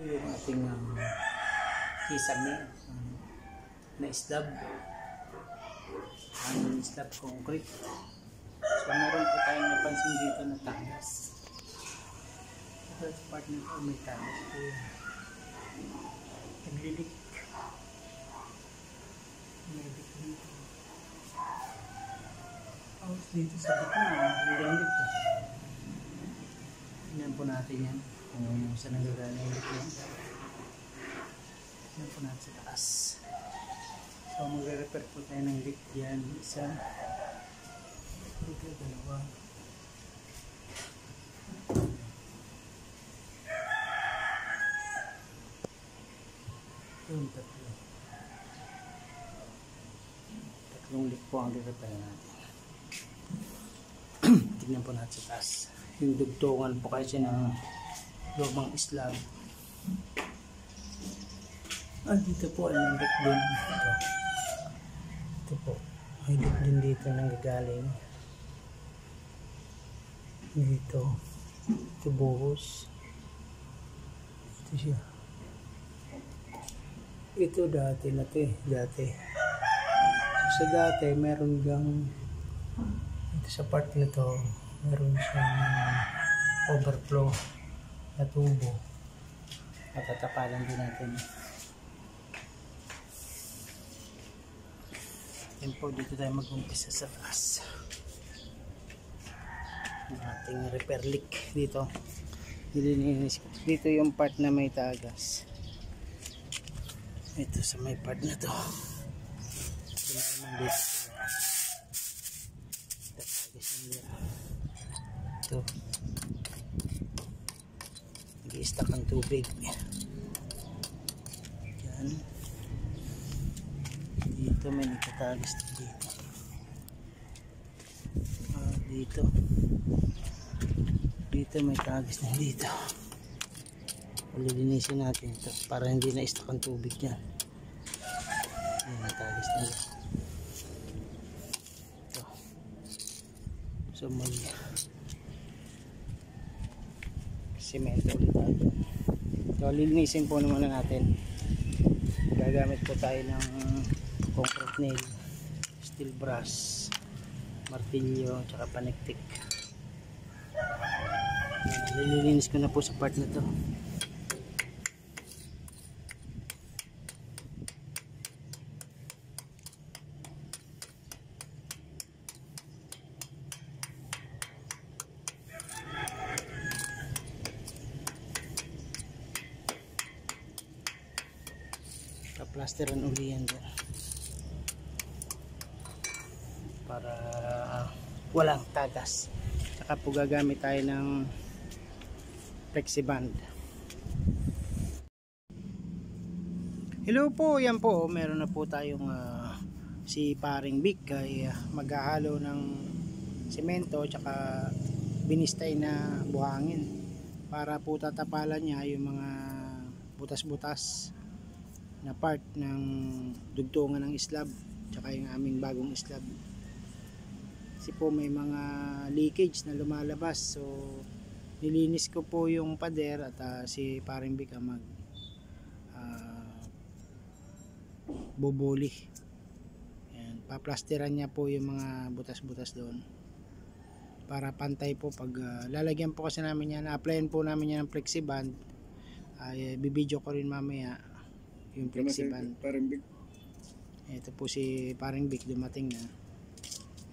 yung ating kisame na slab, slab concrete. So meron po tayong napansin dito na tagas. Ito sa part nito may tagas po yun. Naglilik. May lik dito. Tapos dito sa gitna, naglilik po. Tingnan po natin yan kung saan nagagaling yung lik yan. Tingnan po natin sa taas. So magre-repair po tayo ng lik yan. Isa, dalawa. Yung tatlo. Tatlong lik po ang re-repair natin. Tignan po natin sa taas. Yung dugtungan po kasi ng lumang slab. Dito po ay may lik din. Ito po. May lik din dito nanggagaling. Dito. Ito buhos. Ito siya. Ito dati na ito eh. Dati. So sa dati meron gang ito sa part na to meron siyang overflow na tubo. Matatapalan din natin. Yan po, dito tayo mag-umpisa sa taas. Ang ating repair leak dito. Nililinis ko. Dito yung part na may tagas. Ito sa may part na to. Ito na naman dito. Tagas nila. Ito. Nag-i-stack ang tubig. Yan. Dito may nagtatagas dito. Dito. Dito may tagas na dito. Lilinisin natin ito para hindi na-stack ang tubig yan. Ayan, may tagas na ito. So may semento ulit tayo. So lilinisin po naman natin. Gagamit po tayo ng concrete nail, steel brass, martilyo, tsaka paniktik. Lilininis ko na po sa part na to. Plasteran uli yan doon para walang tagas. Saka po gagamit tayo ng flexiband. Hello po, yan po meron na po tayong si paring Vic ay maghahalo ng semento tsaka binistay na buhangin para po tatapalan niya yung mga butas-butas na part ng dugtungan ng slab tsaka yung aming bagong slab. Kasi po may mga leakage na lumalabas, so nilinis ko po yung pader at si paring Vic mag bubuli. Ayan, paplasteran niya po yung mga butas-butas doon para pantay po pag lalagyan po kasi namin yan, applyan po namin yan ng flexiband. Bibidyo ko rin mamaya yung flexiband. Ito po si paring Vic dumating na.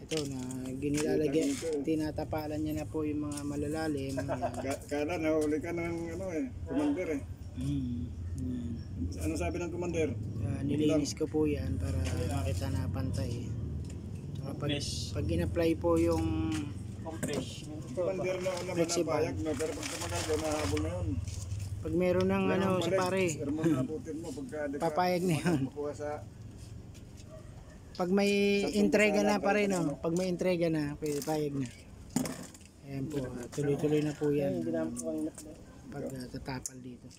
Ito na ginilalagyan, tinatapalan niya na po yung mga malalalim. Kala nahuli ka ng commander eh. Ano sabi ng commander? Nilinis ko po yan para makita na pantay. Pag in-apply po yung commander na naman ang payag, no? Pero pag tumagal ka, nahabol na yun. Pag meron ng si pare, papayag na yun. Pag may entrega na pare, no? Pag may entrega na, payag na. Ayan po, tuloy-tuloy na po yan. Pag tatapal dito.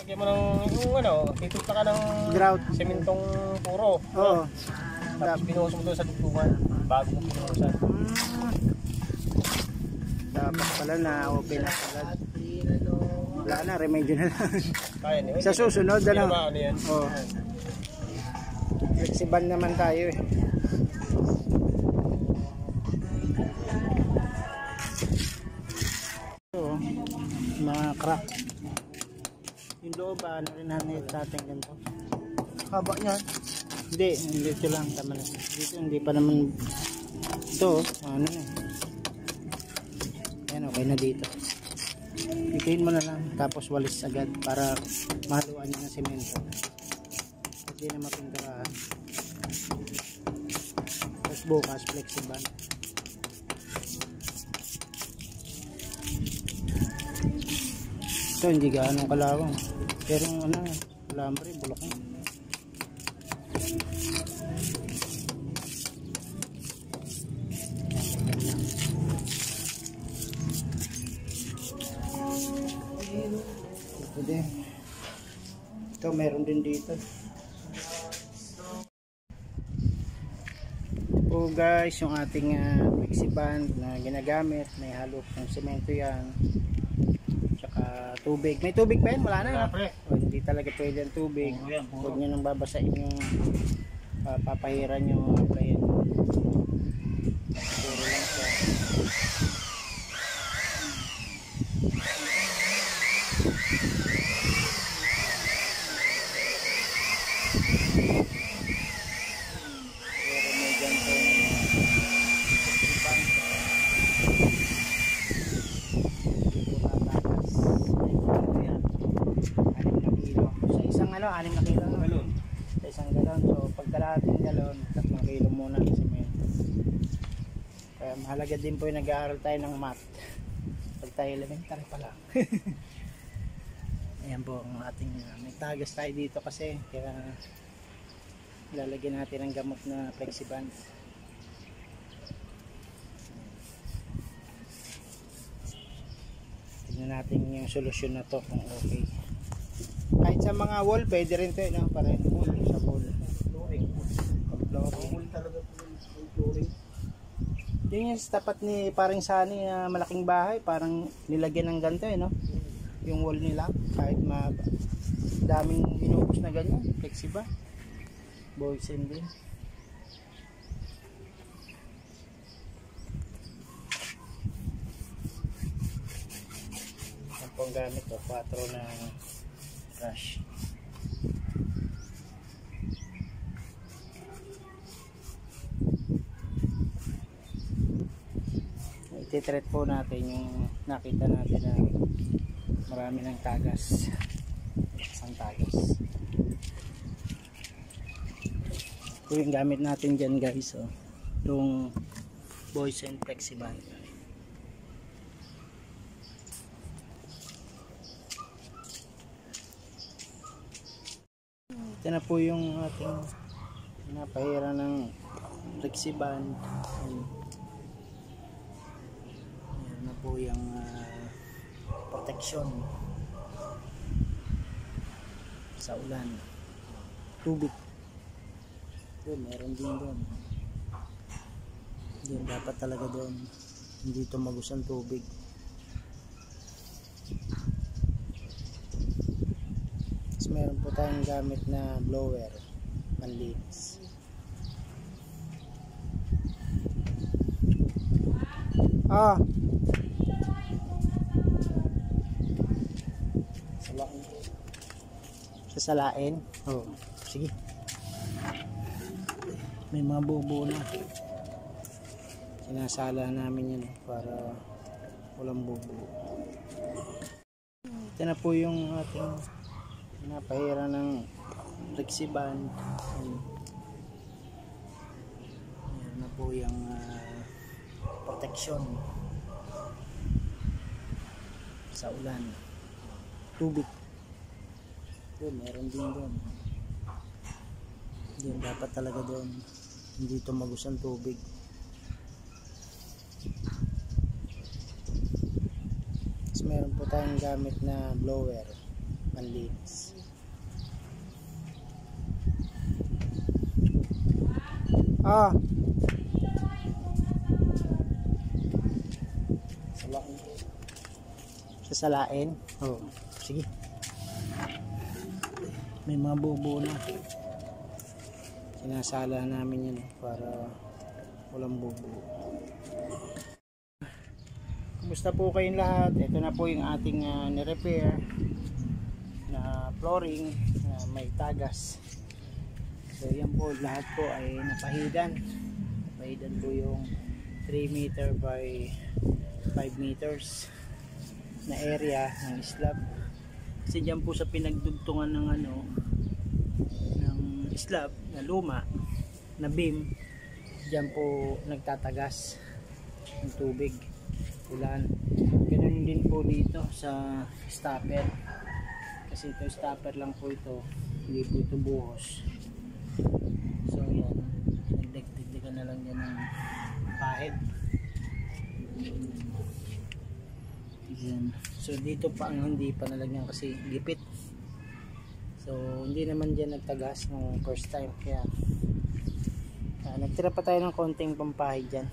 lagyan mo ng yung ano, titupla ka ng Grout. sementong puro. Oo. Tapos pinuhos mo doon sa dugtungan bago mo pinuhusan. Dapat pala na open na agad. Wala na, remedyo na lang. Kaya niyo. Sa susunod, ano? Ano yan? Oo. Flexible naman tayo eh. Oo. Mga crack. Yung loob, ano rin natin ganito. Haba niyan. Hindi, dito lang. Tama na. Dito, hindi pa naman. Ito, ano na. Ayan, okay na dito. Ituin mo na lang. Tapos walis agad para mahaluan niya ng semento. Hindi na mapinturahan. Tapos bukas, flexible. Ito, hindi gaano kalawang. Pero ano, alambre, bulok na. Ito din. Ito, meron din dito. So guys, yung ating flexiband na ginagamit, may halo ng semento yan. Tsaka tubig. May tubig ba yan? Wala na. O, hindi talaga pwede ang tubig. Huwag nyo nang babasain yung papahiran yung applyan. Puro lang siya. Ano, 6 na kilo no? Sa isang galon. So pag kalahating galon, 3 kilo muna ng semento. Kaya mahalaga din po yung nag-aaral tayo ng math pag tayo elementary pa lang. Ayan po ang ating nagtagas tayo dito kasi kaya lalagyan natin ng gamot na flexiband. Tignan natin yung solusyon na to kung okay. Kahit sa mga wall, pwede rin ito, no? Para sa wall. Flooring. Flooring. Yun yung tapat ni paring Sani na malaking bahay. Parang nilagyan ng ganito, no? Yung wall nila. Kahit daming inubos na ganyan. Flexible. Boys and din. Ang pong gamit to, 4 na brush. Ititreat po natin yung nakita natin na marami ng tagas. Isang tagas. Ito yung gamit natin dyan guys. Oh. Yung Boys and Flexiband. Ito na po yung ating pinapahira ng flexiband. Meron na po yung protection sa ulan. Tubig. Doon, meron din doon. Doon, dapat talaga doon. Hindi tumagos ang tubig. Meron po tayong gamit na blower panlinis. Salain. Sasalain? Oo. Sige. May mga buo na. Sinasala namin yan para walang buo. Ito na po yung ating pinapahira ng flexiband. Meron na po yung protection sa ulan. Tubig. Doon, meron din doon. Doon, dapat talaga doon. Hindi tumagos ang tubig. Tapos meron po tayong gamit na blower panlinis. Ah. Sasalain. Oh, sige. May mga bubo na. Sinasala namin yan para walang bubo. Kumusta po kayong lahat? Ito na po yung ating ni-repair na flooring na may tagas. So yan po, lahat po ay napahidan. Napahidan po yung 3 meter by 5 meters na area ng slab. Kasi dyan po sa pinagdugtungan ng ng slab na luma na beam, dyan po nagtatagas ng tubig, ulan. Ganun din po dito sa stopper, kasi ito stopper lang po ito, hindi po ito buhos. So yan, nagdagdagan na lang yan ng pahid. Yan. So dito pa ang hindi pa nalagyan kasi gipit. So hindi naman dyan nagtagas ng first time, kaya nagtira pa tayo ng konting pampahid dyan.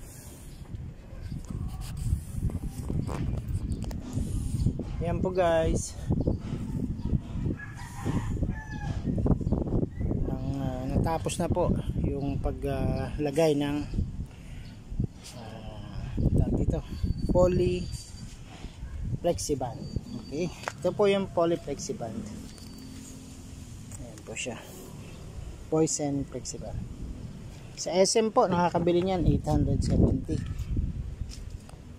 Yan po guys, natapos na po yung paglagay ng dito poly flexiband. Okay, ito po yung poly flexiband. Ayan po siya, Poison flexiband. Sa SM po nakakabili niyan 870.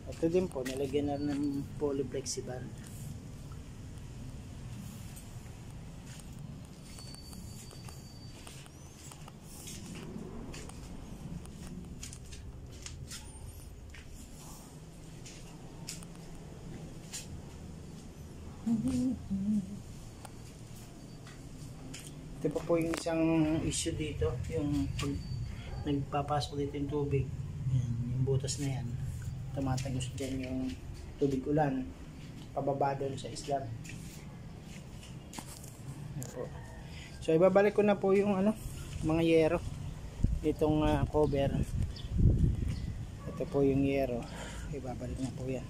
Ito din po nilagyan na ng poly flexiband. Ito pa po yung isang issue dito, yung pag nagpapasok dito yung tubig, yan, yung butas na yan, tumatagos dyan yung tubig ulan pababa doon sa slab. So ibabalik ko na po yung mga yero itong cover. Ito po yung yero, ibabalik na po yan.